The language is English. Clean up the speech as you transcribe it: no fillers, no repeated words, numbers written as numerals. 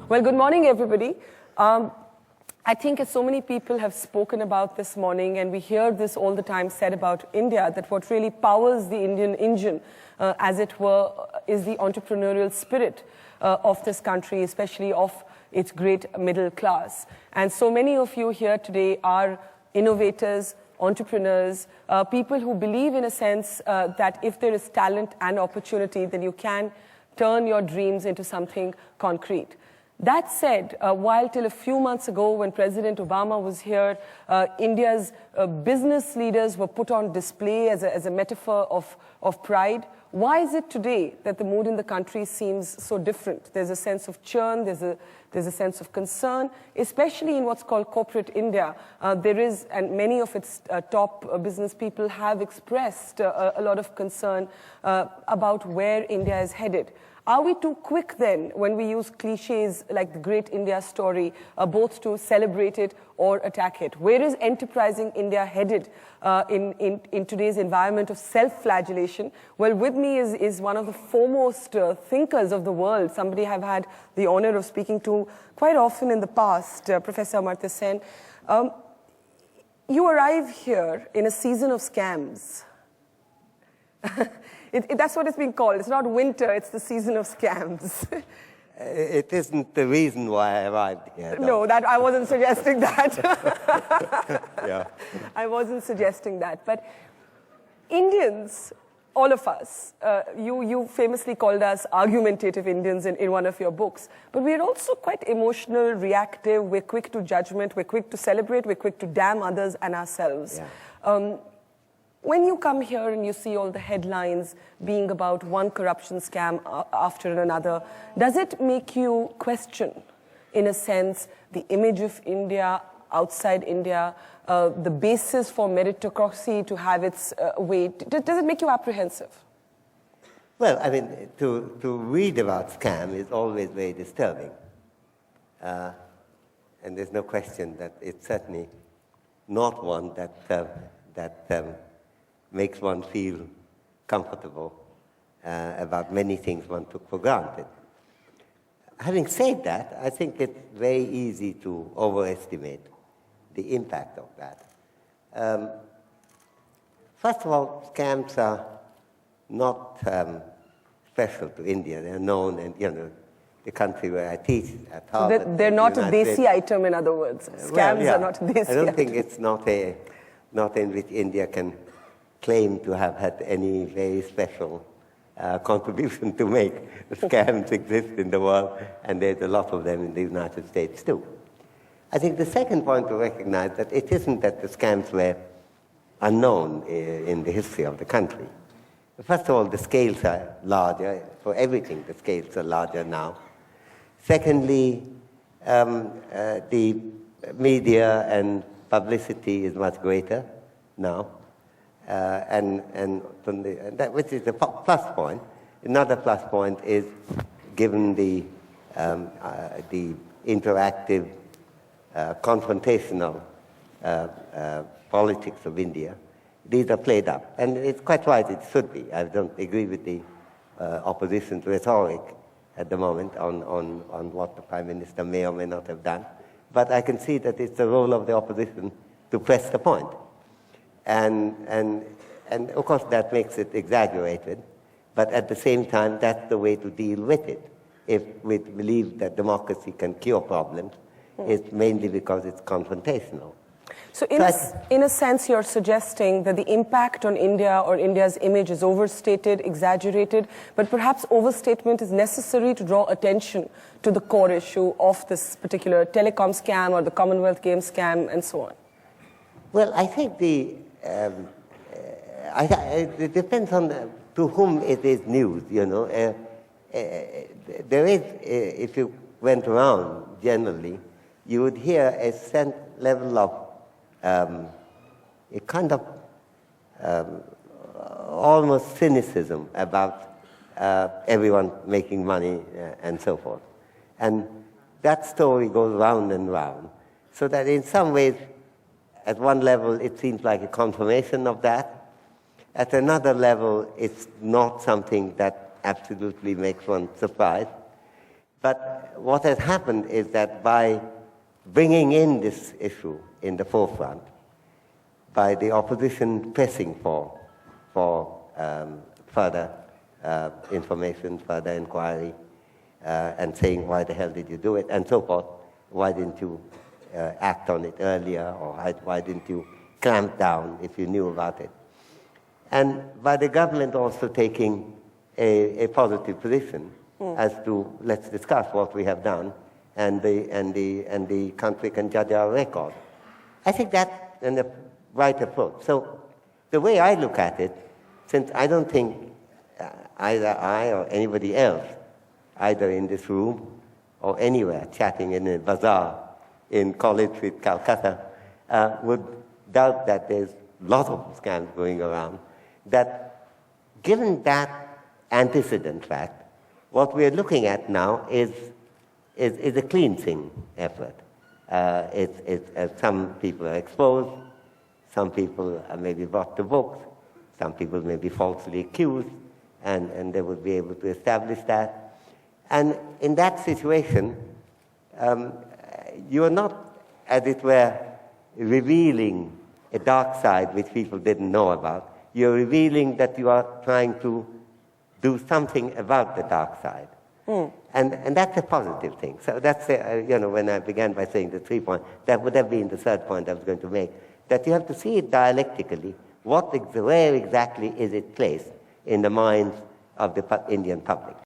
Well, good morning, everybody. I think as so many people have spoken about this morning, and we hear this all the time said about India, that what really powers the Indian engine, as it were, is the entrepreneurial spirit of this country, especially of its great middle class. And so many of you here today are innovators, entrepreneurs, people who believe in a sense that if there is talent and opportunity, then you can turn your dreams into something concrete. That said, while till a few months ago when President Obama was here, India's business leaders were put on display as a metaphor of pride, why is it today that the mood in the country seems so different? There's a sense of churn, there's a sense of concern, especially in what's called corporate India. There is, and many of its top business people have expressed a lot of concern about where India is headed. Are we too quick then when we use cliches like the Great India story, both to celebrate it or attack it? Where is enterprising India headed in today's environment of self-flagellation? Well, with me is one of the foremost thinkers of the world, somebody I've had the honor of speaking to quite often in the past, Professor Amartya Sen. You arrive here in a season of scams. That's what it's being called. It's not winter, it's the season of scams. It isn't the reason why I arrived here. No, I wasn't suggesting that. Yeah. I wasn't suggesting that. But Indians, all of us, you famously called us argumentative Indians in one of your books. But we're also quite emotional, reactive, we're quick to judgment, we're quick to celebrate, we're quick to damn others and ourselves. Yeah. When you come here and you see all the headlines being about one corruption scam after another, does it make you question, in a sense, the image of India outside India, the basis for meritocracy to have its weight? Does it make you apprehensive? Well, I mean, to read about scam is always very disturbing. And there's no question that it's certainly not one that makes one feel comfortable about many things one took for granted. Having said that, I think it's very easy to overestimate the impact of that. First of all, scams are not special to India. They're known, and the country where I teach at Harvard. So they're not a desi item, in other words. Scams are not a desi item. I don't think it's not in which India can claim to have had any very special contribution to make. Scams exist in the world, and there's a lot of them in the United States too. I think the second point to recognize that it isn't that the scams were unknown in the history of the country. First of all, the scales are larger. For everything, the scales are larger now. Secondly, the media and publicity is much greater now. Which is a plus point. Another plus point is, given the interactive, confrontational politics of India, these are played up. And it's quite right, it should be. I don't agree with the opposition's rhetoric at the moment on what the Prime Minister may or may not have done. But I can see that it's the role of the opposition to press the point. And of course, that makes it exaggerated, but at the same time, that's the way to deal with it. If we believe that democracy can cure problems, it's mainly because it's confrontational. So in a sense, you're suggesting that the impact on India or India's image is overstated, exaggerated, but perhaps overstatement is necessary to draw attention to the core issue of this particular telecom scam or the Commonwealth Games scam and so on. Well, I think it depends on to whom it is news, There is, if you went around generally, you would hear a certain level of a kind of almost cynicism about everyone making money and so forth. And that story goes round and round, so that in some ways, at one level, it seems like a confirmation of that. At another level, it's not something that absolutely makes one surprised. But what has happened is that by bringing in this issue in the forefront, by the opposition pressing for further information, further inquiry, and saying, why the hell did you do it, and so forth, why didn't you act on it earlier, or why didn't you clamp down if you knew about it? And by the government also taking a positive position as to, let's discuss what we have done, and the country can judge our record. I think that's the right approach. So the way I look at it, since I don't think either I or anybody else, either in this room or anywhere, chatting in a bazaar in College Street, Calcutta, would doubt that there's lots of scams going around, that given that antecedent fact, what we're looking at now is a cleansing effort. Some people are exposed, some people are maybe brought to books, some people may be falsely accused, and they would be able to establish that. And in that situation, you are not, as it were, revealing a dark side which people didn't know about. You're revealing that you are trying to do something about the dark side. And that's a positive thing. So that's, when I began by saying the 3 points, that would have been the third point I was going to make, that you have to see it dialectically. Where exactly is it placed in the minds of the Indian public?